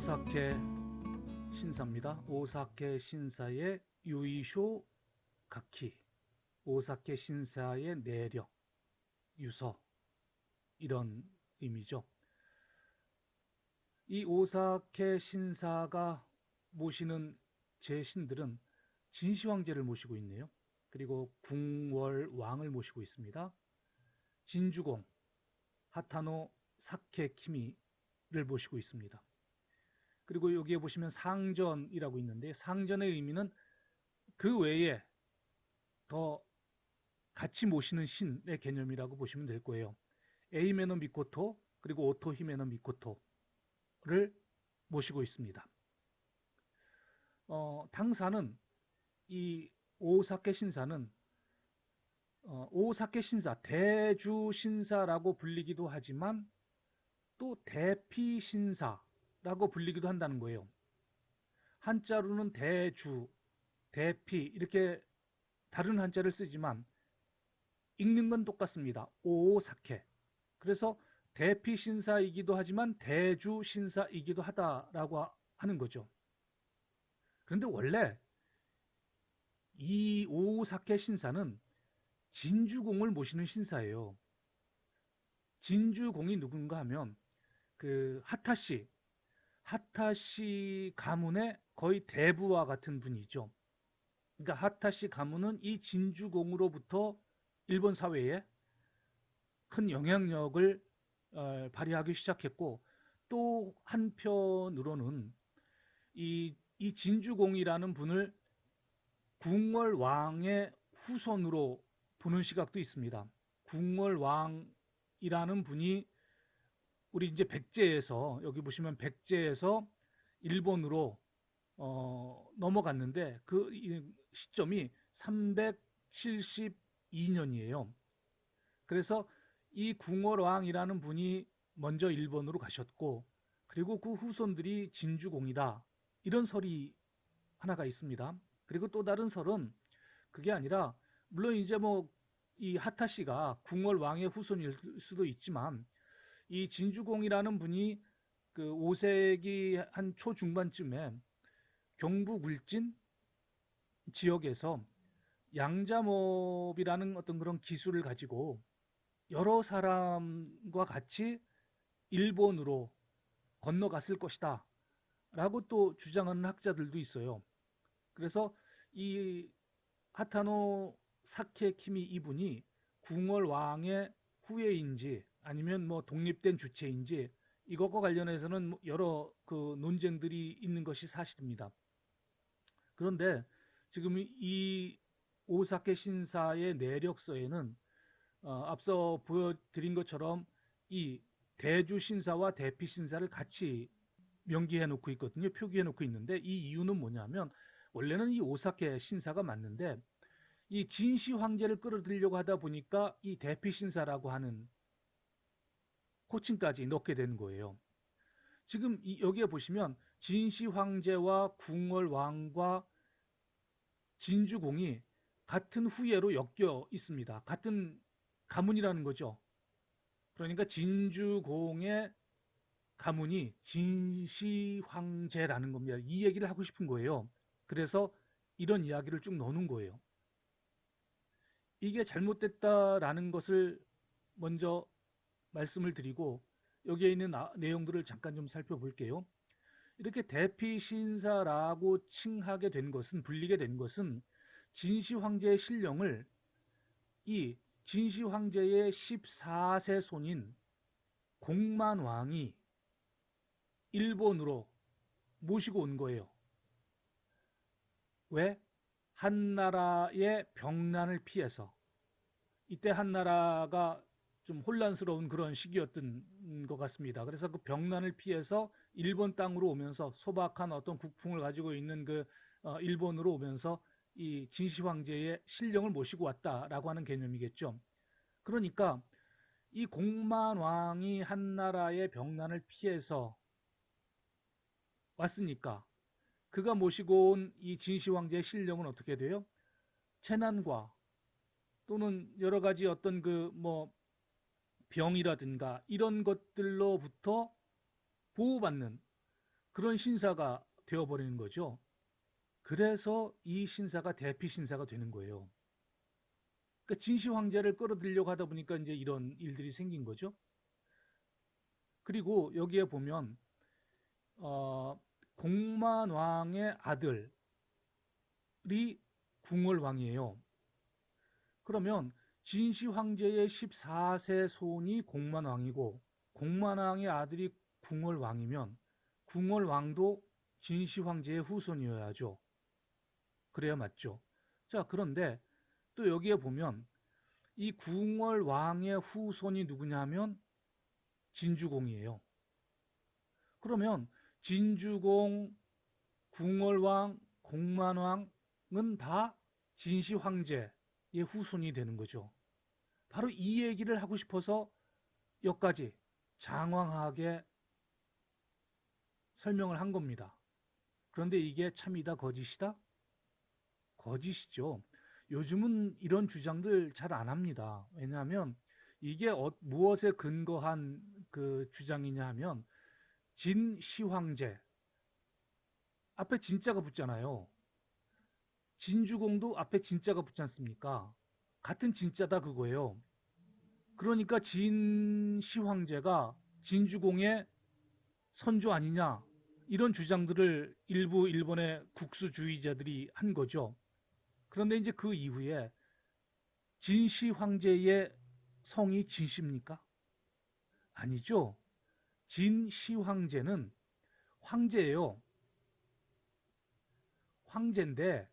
오사케 신사입니다. 오사케 신사의 유이쇼 가키, 오사케 신사의 내력, 유서, 이런 의미죠. 이 오사케 신사가 모시는 제 신들은 진시황제를 모시고 있네요. 그리고 궁월왕을 모시고 있습니다. 진주공, 하타노 사케키미를 모시고 있습니다. 그리고 여기에 보시면 상전이라고 있는데, 상전의 의미는 그 외에 더 같이 모시는 신의 개념이라고 보시면 될 거예요. 에이메노 미코토 그리고 오토히메노 미코토를 모시고 있습니다. 당사는, 이 오사케 신사는 오사케 신사, 대주 신사라고 불리기도 하지만 또 대피 신사라고 불리기도 한다는 거예요. 한자로는 대주, 대피 이렇게 다른 한자를 쓰지만 읽는 건 똑같습니다. 오사케. 그래서 대피 신사이기도 하지만 대주 신사이기도 하다라고 하는 거죠. 그런데 원래 이 오사케 신사는 진주공을 모시는 신사예요. 진주공이 누군가 하면 그 하타시 가문의 거의 대부와 같은 분이죠. 그러니까 하타시 가문은 이 진주공으로부터 일본 사회에 큰 영향력을 발휘하기 시작했고, 또 한편으로는 이 진주공이라는 분을 궁월왕의 후손으로 보는 시각도 있습니다. 궁월왕이라는 분이 우리 이제 백제에서, 여기 보시면 백제에서 일본으로 넘어갔는데 그 시점이 372년이에요. 그래서 이 궁월왕이라는 분이 먼저 일본으로 가셨고, 그리고 그 후손들이 진주공이다, 이런 설이 하나가 있습니다. 그리고 또 다른 설은 그게 아니라, 물론 이제 뭐 이 하타시가 궁월왕의 후손일 수도 있지만, 이 진주공이라는 분이 그 5세기 한 초중반쯤에 경북 울진 지역에서 양자몹이라는 어떤 그런 기술을 가지고 여러 사람과 같이 일본으로 건너갔을 것이다 라고 또 주장하는 학자들도 있어요. 그래서 이 하타노 사케키미 이분이 궁월 왕의 후예인지 아니면 뭐 독립된 주체인지, 이것과 관련해서는 여러 그 논쟁들이 있는 것이 사실입니다. 그런데 지금 이 오사케 신사의 내력서에는 앞서 보여드린 것처럼 이 대주 신사와 대피 신사를 같이 명기해 놓고 있거든요. 표기해 놓고 있는데, 이 이유는 뭐냐면, 원래는 이 오사케 신사가 맞는데 이 진시 황제를 끌어들이려고 하다 보니까 이 대피 신사라고 하는 호칭까지 넣게 되는 거예요. 지금 여기에 보시면 진시 황제와 궁월 왕과 진주공이 같은 후예로 엮여 있습니다. 같은 가문이라는 거죠. 그러니까 진주공의 가문이 진시 황제라는 겁니다. 이 얘기를 하고 싶은 거예요. 그래서 이런 이야기를 쭉 넣는 거예요. 이게 잘못됐다라는 것을 먼저 말씀을 드리고, 여기에 있는 내용들을 잠깐 좀 살펴볼게요. 이렇게 대피 신사라고 칭하게 된 것은, 불리게 된 것은, 진시 황제의 신령을 이 진시 황제의 14세 손인 공만 왕이 일본으로 모시고 온 거예요. 왜? 한나라의 병난을 피해서. 이때 한나라가 좀 혼란스러운 그런 시기였던 것 같습니다. 그래서 그 병난을 피해서 일본 땅으로 오면서 소박한 어떤 국풍을 가지고 있는 그 일본으로 오면서 이 진시 황제의 신령을 모시고 왔다라고 하는 개념이겠죠. 그러니까 이 공만 왕이 한나라의 병난을 피해서 왔으니까 그가 모시고 온 이 진시 황제의 신령은 어떻게 돼요? 재난과 또는 여러 가지 어떤 그 뭐 병이라든가 이런 것들로부터 보호받는 그런 신사가 되어버리는 거죠. 그래서 이 신사가 대피 신사가 되는 거예요. 그러니까 진시 황제를 끌어들이려고 하다 보니까 이제 이런 일들이 생긴 거죠. 그리고 여기에 보면 어, 공만왕의 아들이 궁월왕이에요. 그러면 진시 황제의 14세 손이 공만왕이고 공만왕의 아들이 궁월왕이면 궁월왕도 진시 황제의 후손이어야죠. 그래야 맞죠. 자, 그런데 또 여기에 보면 이 궁월왕의 후손이 누구냐면 진주공이에요. 그러면 진주공, 궁월왕, 공만왕은 다 진시 황제의 후손이 되는 거죠. 바로 이 얘기를 하고 싶어서 여기까지 장황하게 설명을 한 겁니다. 그런데 이게 참이다 거짓이다? 거짓이죠. 요즘은 이런 주장들 잘 안 합니다. 왜냐하면 이게 무엇에 근거한 그 주장이냐 하면 진시황제 앞에 진자가 붙잖아요. 진주공도 앞에 진자가 붙지 않습니까? 같은 진자다 그거예요. 그러니까 진시황제가 진주공의 선조 아니냐 이런 주장들을 일부 일본의 국수주의자들이 한 거죠. 그런데 이제 그 이후에 진시 황제의 성이 진시입니까? 아니죠. 진시 황제는 황제예요. 황제인데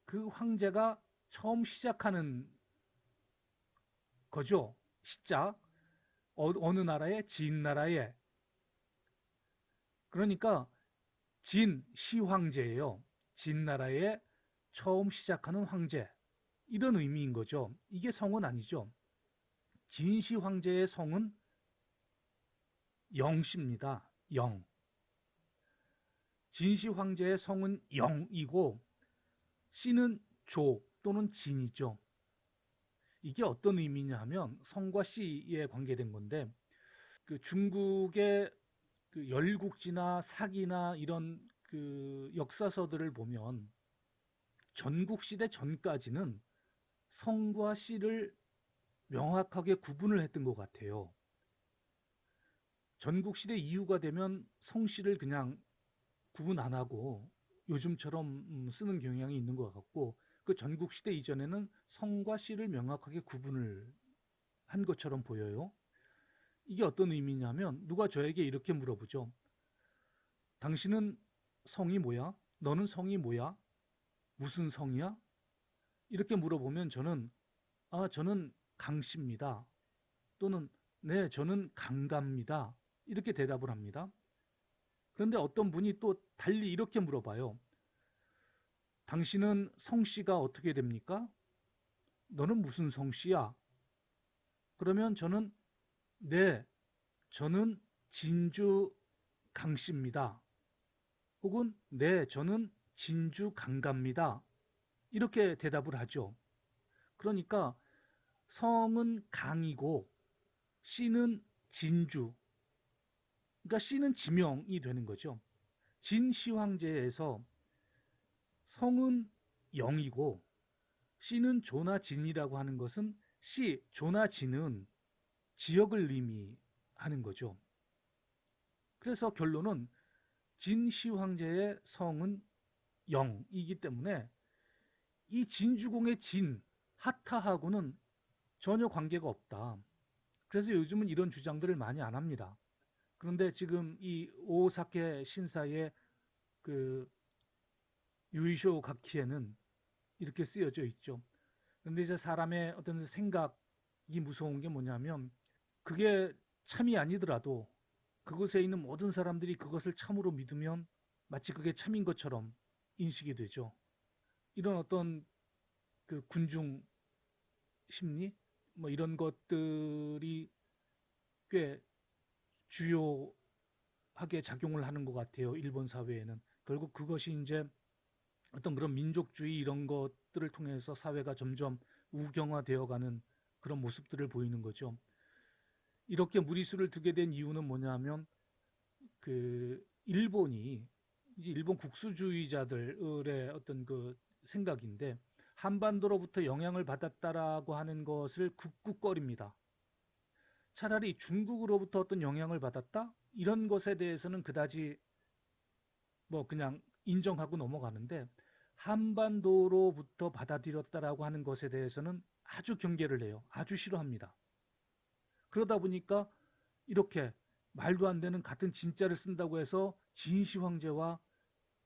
그 황제가 처음 시작하는 거죠. 시작. 어느 나라에? 진 나라에. 그러니까 진시 황제예요. 진 나라에 처음 시작하는 황제. 이런 의미인 거죠. 이게 성은 아니죠. 진시 황제의 성은 영씨입니다. 영. 진시 황제의 성은 영이고 씨는 조 또는 진이죠. 이게 어떤 의미냐 하면 성과 씨에 관계된 건데 그 중국의 그 열국지나 사기나 이런 그 역사서들을 보면 전국시대 전까지는 성과 씨를 명확하게 구분을 했던 것 같아요. 전국시대 이후가 되면 성씨를 그냥 구분 안 하고 요즘처럼 쓰는 경향이 있는 것 같고 그 전국시대 이전에는 성과 씨를 명확하게 구분을 한 것처럼 보여요. 이게 어떤 의미냐면 누가 저에게 이렇게 물어보죠. 당신은 성이 뭐야? 너는 성이 뭐야? 무슨 성이야? 이렇게 물어보면 저는 강씨입니다. 또는 네, 저는 강가입니다. 이렇게 대답을 합니다. 그런데 어떤 분이 또 달리 이렇게 물어봐요. 당신은 성씨가 어떻게 됩니까? 너는 무슨 성씨야? 그러면 네, 저는 진주 강씨입니다. 혹은 네, 저는 진주 강가입니다. 이렇게 대답을 하죠. 그러니까 성은 강이고 씨는 진주. 그러니까 씨는 지명이 되는 거죠. 진시황제에서 성은 영이고 씨는 조나 진이라고 하는 것은 씨, 조나 진은 지역을 의미하는 거죠. 그래서 결론은 진시 황제의 성은 영이기 때문에 이 진주공의 진, 하타하고는 전혀 관계가 없다. 그래서 요즘은 이런 주장들을 많이 안 합니다. 그런데 지금 이 오사케 신사의 그 유이쇼 가키에는 이렇게 쓰여져 있죠. 그런데 이제 사람의 어떤 생각이 무서운 게 뭐냐면 그게 참이 아니더라도 그곳에 있는 모든 사람들이 그것을 참으로 믿으면 마치 그게 참인 것처럼 인식이 되죠. 이런 어떤 그 군중 심리 뭐 이런 것들이 꽤 주요하게 작용을 하는 것 같아요. 일본 사회에는. 결국 그것이 이제 어떤 그런 민족주의 이런 것들을 통해서 사회가 점점 우경화되어가는 그런 모습들을 보이는 거죠. 이렇게 무리수를 두게 된 이유는 뭐냐면 그 일본이 이제 일본 국수주의자들의 어떤 그 생각인데 한반도로부터 영향을 받았다라고 하는 것을 국국거립니다. 차라리 중국으로부터 어떤 영향을 받았다? 이런 것에 대해서는 그다지 뭐 그냥 인정하고 넘어가는데 한반도로부터 받아들였다라고 하는 것에 대해서는 아주 경계를 해요. 아주 싫어합니다. 그러다 보니까 이렇게 말도 안 되는 같은 진자를 쓴다고 해서 진시 황제와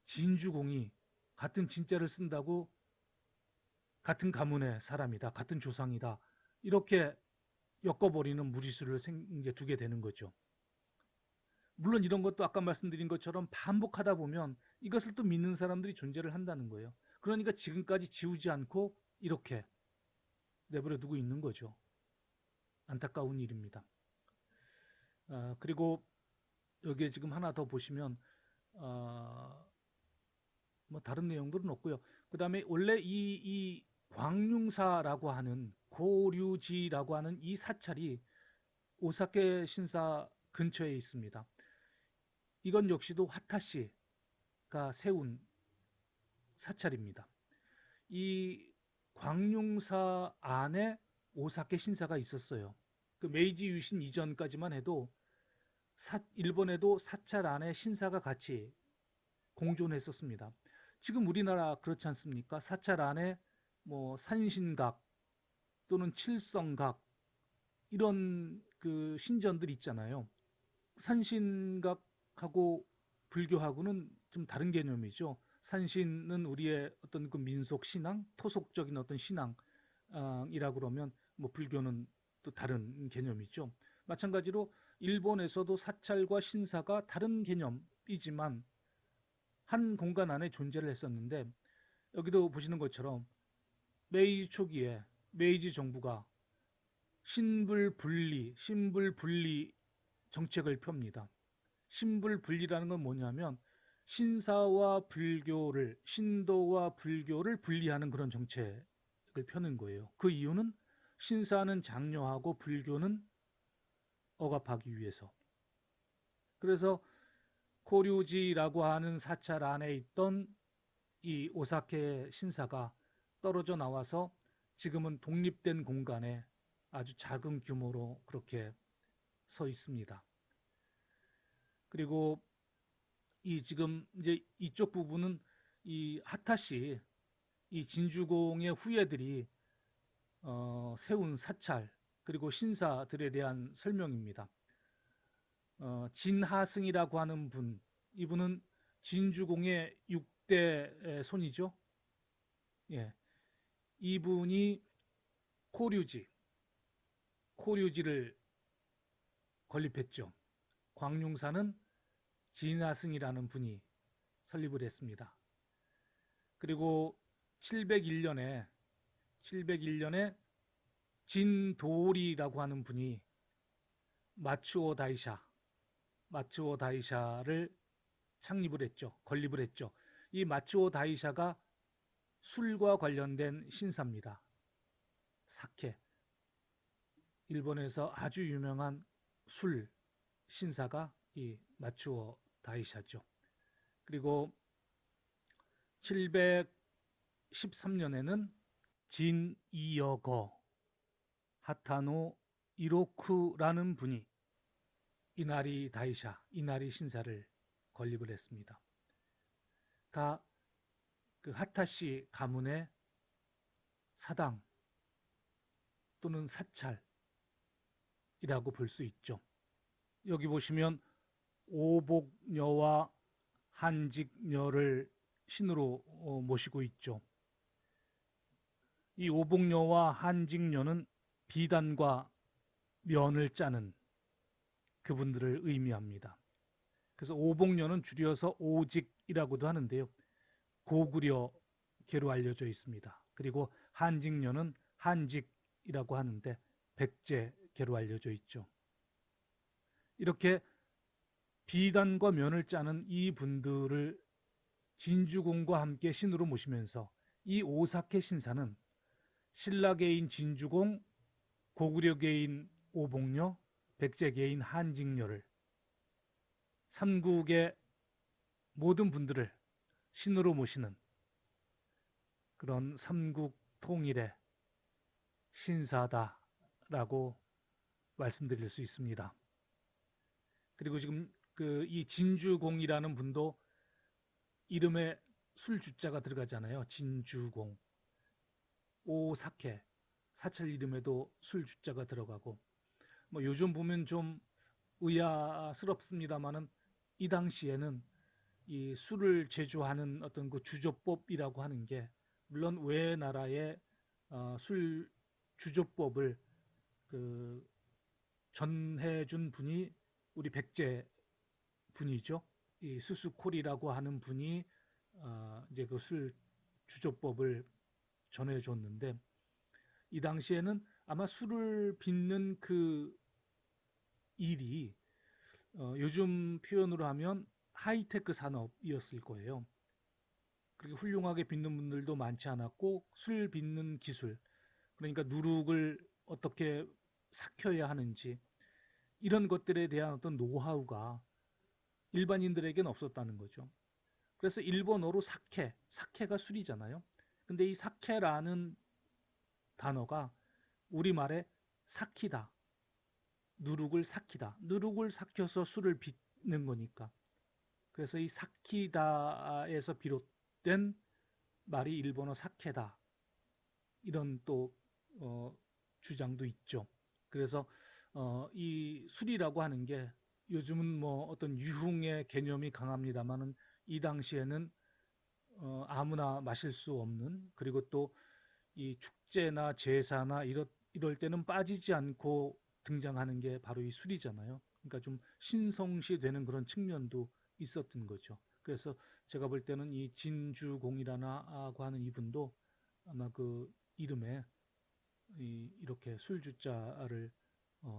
진주공이 같은 진자를 쓴다고 같은 가문의 사람이다, 같은 조상이다 이렇게 엮어버리는 무리수를 두게 되는 거죠. 물론 이런 것도 아까 말씀드린 것처럼 반복하다 보면 이것을 또 믿는 사람들이 존재를 한다는 거예요. 그러니까 지금까지 지우지 않고 이렇게 내버려 두고 있는 거죠. 안타까운 일입니다. 그리고 여기에 지금 하나 더 보시면 어, 뭐 다른 내용들은 없고요. 그 다음에 원래 이 광융사라고 하는 고류지라고 하는 이 사찰이 오사케 신사 근처에 있습니다. 이건 역시도 화타시가 세운 사찰입니다. 이 광융사 안에 오사케 신사가 있었어요. 그 메이지 유신 이전까지만 해도 일본에도 사찰 안에 신사가 같이 공존했었습니다. 지금 우리나라 그렇지 않습니까? 사찰 안에 뭐 산신각 또는 칠성각 이런 그 신전들 있잖아요. 산신각하고 불교하고는 좀 다른 개념이죠. 산신은 우리의 어떤 그 민속 신앙, 토속적인 어떤 신앙이라고 그러면 뭐 불교는 또 다른 개념이죠. 마찬가지로 일본에서도 사찰과 신사가 다른 개념이지만 한 공간 안에 존재를 했었는데 여기도 보시는 것처럼 메이지 초기에 메이지 정부가 신불 분리 정책을 펴니다. 신불 분리라는 건 뭐냐면 신사와 불교를 신도와 불교를 분리하는 그런 정책을 펴는 거예요. 그 이유는 신사는 장려하고 불교는 억압하기 위해서. 그래서 고류지라고 하는 사찰 안에 있던 이 오사케 신사가 떨어져 나와서 지금은 독립된 공간에 아주 작은 규모로 그렇게 서 있습니다. 그리고 이 지금 이제 이쪽 부분은 이 하타시 이 진주공의 후예들이 세운 사찰 그리고 신사들에 대한 설명입니다. 진하승이라고 하는 분, 이분은 진주공의 6대 손이죠. 예, 이분이 코류지를 건립했죠. 광룡사는 진하승이라는 분이 설립을 했습니다. 그리고 701년에 진도리라고 하는 분이 마츠오 다이샤를 창립을 했죠. 건립을 했죠. 이 마츠오 다이샤가 술과 관련된 신사입니다. 사케. 일본에서 아주 유명한 술 신사가 이 마츠오 다이샤죠. 그리고 713년에는 진이여거 하타노 이로쿠라는 분이 이나리 신사를 건립을 했습니다. 다 그 하타시 가문의 사당 또는 사찰이라고 볼 수 있죠. 여기 보시면 오복녀와 한직녀를 신으로 모시고 있죠. 이 오복녀와 한직녀는 비단과 면을 짜는 그분들을 의미합니다. 그래서 오복녀는 줄여서 오직이라고도 하는데요. 고구려계로 알려져 있습니다. 그리고 한직녀는 한직이라고 하는데 백제계로 알려져 있죠. 이렇게 비단과 면을 짜는 이 분들을 진주공과 함께 신으로 모시면서 이 오사케 신사는 신라계인 진주공, 고구려계인 오복녀, 백제계인 한직녀를 삼국의 모든 분들을 신으로 모시는 그런 삼국 통일의 신사다라고 말씀드릴 수 있습니다. 그리고 지금 이 진주공이라는 분도 이름에 술 주자가 들어가잖아요. 진주공. 오사케. 사찰 이름에도 술 주자가 들어가고 뭐 요즘 보면 좀 의아스럽습니다만은 이 당시에는 이 술을 제조하는 어떤 그 주조법이라고 하는 게 물론 외 나라의 술 주조법을 그 전해준 분이 우리 백제 분이죠. 이 수수콜이라고 하는 분이 이제 그 술 주조법을 전해줬는데 이 당시에는 아마 술을 빚는 그 일이 요즘 표현으로 하면 하이테크 산업이었을 거예요. 그렇게 훌륭하게 빚는 분들도 많지 않았고 술 빚는 기술, 그러니까 누룩을 어떻게 삭혀야 하는지 이런 것들에 대한 어떤 노하우가 일반인들에게는 없었다는 거죠. 그래서 일본어로 사케, 사케가 술이잖아요. 근데 이 사케라는 단어가 우리말에 삭히다, 누룩을 삭히다, 누룩을 삭혀서 술을 빚는 거니까. 그래서 이 삭히다에서 비롯된 말이 일본어 사케다 이런 또 주장도 있죠. 그래서 이 술이라고 하는 게 요즘은 뭐 어떤 유흥의 개념이 강합니다만은 이 당시에는 아무나 마실 수 없는, 그리고 또 이 축제나 제사나 이럴 때는 빠지지 않고 등장하는 게 바로 이 술이잖아요. 그러니까 좀 신성시되는 그런 측면도 있었던 거죠. 그래서 제가 볼 때는 이 진주공이라고 하는 이분도 아마 그 이름에 이렇게 술주자를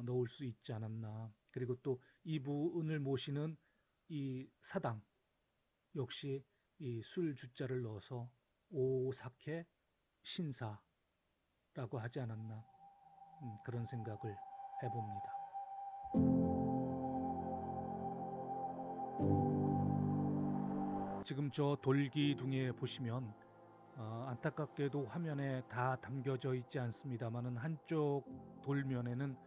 넣을 수 있지 않았나. 그리고 또 이분을 모시는 이 사당 역시 이 술주자를 넣어서 오사케 신사라고 하지 않았나. 그런 생각을 해봅니다. 지금 저 돌기둥에 보시면 안타깝게도 화면에 다 담겨져 있지 않습니다만은 한쪽 돌면에는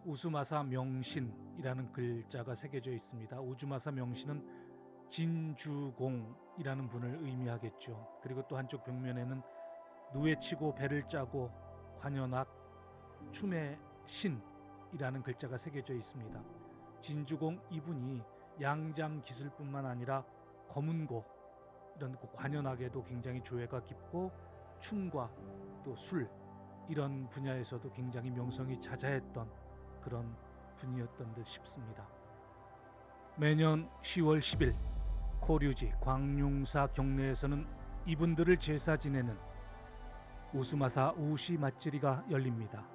우수마사 명신이라는 글자가 새겨져 있습니다. 우주마사 명신은 진주공이라는 분을 의미하겠죠. 그리고 또 한쪽 벽면에는 누에 치고 배를 짜고 관현악 춤의 신이라는 글자가 새겨져 있습니다. 진주공 이분이 양장 기술뿐만 아니라 검은고 이런 관현악에도 굉장히 조예가 깊고 춤과 또 술 이런 분야에서도 굉장히 명성이 자자했던 그런 분이었던 듯 싶습니다. 매년 10월 10일 코류지 광룡사 경내에서는 이분들을 제사 지내는 우수마사 우시 마츠리가 열립니다.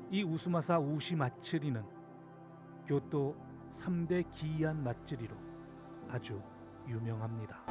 이 우수마사 우시 마츠리는 교토 3대 기이한 마츠리로 아주 유명합니다.